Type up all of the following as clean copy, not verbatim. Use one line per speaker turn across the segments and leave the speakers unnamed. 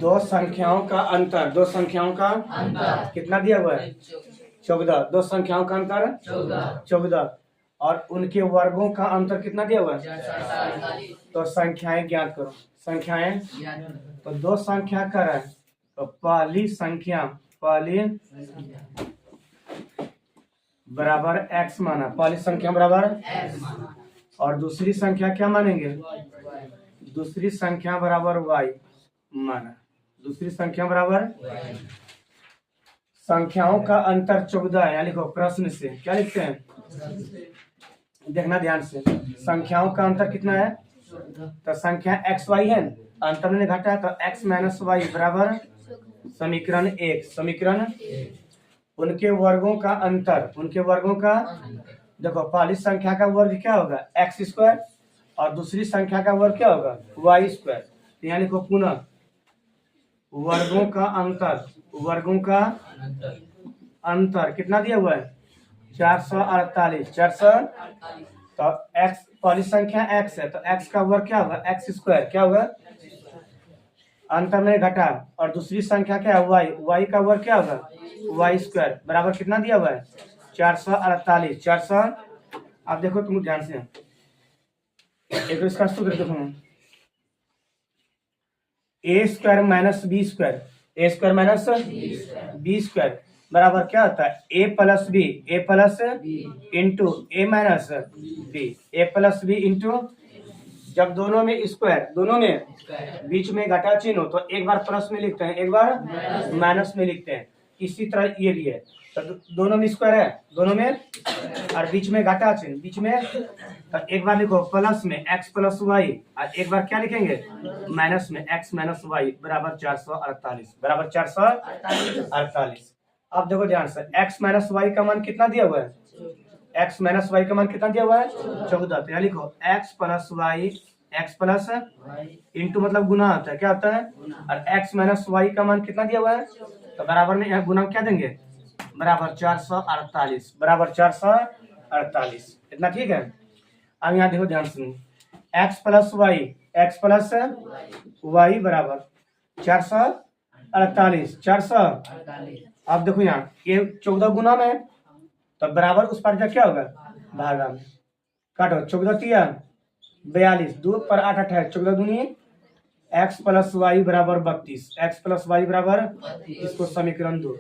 दो संख्याओं का अंतर, दो संख्याओं का कितना दिया हुआ है? 14। दो संख्याओं का अंतर 14 और उनके वर्गों का अंतर कितना दिया हुआ है? तो संख्याएं ज्ञात करो। संख्याएं, तो दो संख्या कर है तो पहली संख्या बराबर x माना, पहली संख्या बराबर और दूसरी संख्या क्या मानेंगे? दूसरी संख्या बराबर y माना, दूसरी संख्या बराबर। संख्याओं का अंतर 14 है, यहाँ लिखो प्रश्न से क्या लिखते हैं, देखना ध्यान से। संख्याओं का अंतर कितना है? तो संख्या x y है, अंतर में घटा है तो x माइनस वाई बराबर समीकरण 1। समीकरण उनके वर्गों का अंतर, उनके वर्गों का, देखो पहली संख्या का वर्ग क्या होगा? एक्स स्क्वायर और दूसरी संख्या का वर्ग क्या होगा? Y square. तो यहाँ लिखो पुनः वर्गों का अंतर, वर्गों का अंतर कितना दिया हुआ है? 448। 400 तो एक्स, पहली संख्या एक्स है तो एक्स का वर्ग क्या होगा? X square. क्या होगा? अंतर में घटा और दूसरी संख्या क्या है? वाई, वाई का वर्ग क्या होगा? वाई स्क्वायर बराबर कितना दिया हुआ है? 448। 400, आप देखो तुम ध्यान से, एक तो इसका सूत्र देखो, ए स्क्वायर माइनस बी स्क्वायर, ए स्क्वायर माइनस बी स्क्वायर बराबर क्या होता है? ए प्लस बी, ए प्लस इंटू ए माइनस बी, ए प्लस बी इंटू, जब दोनों में स्क्वायर, दोनों में बीच में घटा चिन्ह हो तो एक बार प्लस में लिखते हैं, एक बार माइनस में लिखते हैं। इसी तरह ये भी है, तो दोनों में स्क्वायर है, दोनों में, और बीच में घटा चिन्ह, बीच में, तो एक बार लिखो प्लस में x प्लस वाई और एक बार क्या लिखेंगे? माइनस में x माइनस वाई बराबर 448, बराबर 448। अब देखो ध्यान से, x माइनस वाई का मान कितना दिया हुआ है? x माइनस वाई का मान कितना दिया हुआ है? 14। तो यहाँ लिखो x plus Y, x plus into मतलब गुना होता है, क्या होता है? और x माइनस वाई का मान कितना दिया हुआ है? तो बराबर में यहाँ गुना क्या देंगे? बराबर 448, बराबर 448। इतना ठीक है। अब यहाँ देखो ध्यान सुनो, x plus Y, X plus Y बराबर 448। 400, अब देखो यहाँ ये 14 गुना में, तो बराबर उस पर क्या होगा? भागा में, काटो 14 तिया 42, 2 पर 8 28, 14 दूनी x प्लस वाई बराबर 32, x प्लस वाई बराबर, इसको समीकरण 2,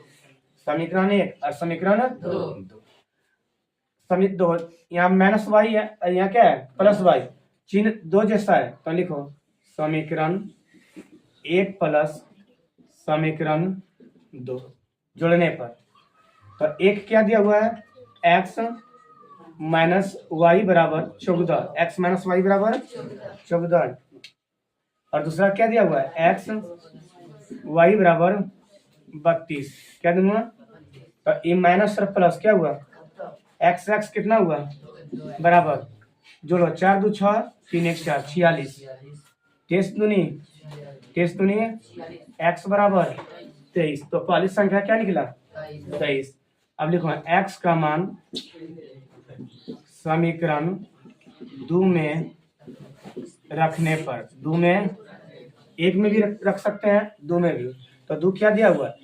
समीकरण 1 और समीकरण 2, यहाँ माइनस वाई है, यहाँ क्या है? प्लस वाई, चिन्ह 2 जैसा है तो लिखो समीकरण 1 प्लस समीकरण 2 जोड़ने पर, तो एक क्या दिया हुआ है? x माइनस वाई बराबर 14, x माइनस वाई बराबर 14, और दूसरा क्या दिया हुआ है? x वाई बराबर 32। क्या दूंगा? तो ये माइनस और प्लस क्या हुआ? x x कितना हुआ? बराबर, जोड़ो 4 2 6, 3 1 4, 46, टेस्ट दूनी x बराबर 23। तो पहली संख्या क्या निकला? 23। अब लिखो x का मान समीकरण 2 में रखने पर, 2 में, 1 में भी रख सकते हैं, 2 में भी, तो 2 क्या दिया हुआ है?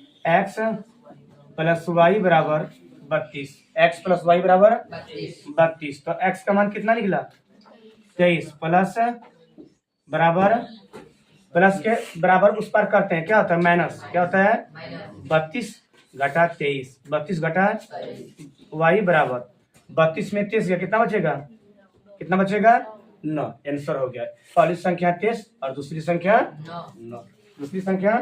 x प्लस वाई बराबर 32, x प्लस वाई बराबर 32। तो x का मान कितना निकला? 23 प्लस बराबर, प्लस के बराबर उस पर करते हैं, क्या होता है? माइनस। क्या होता है? 32 घटा 23, 32 घटा वाई बराबर 32 में 23 कितना बचेगा? कितना बचेगा? 9। आंसर हो गया। पहली संख्या 23 और दूसरी संख्या 9, दूसरी संख्या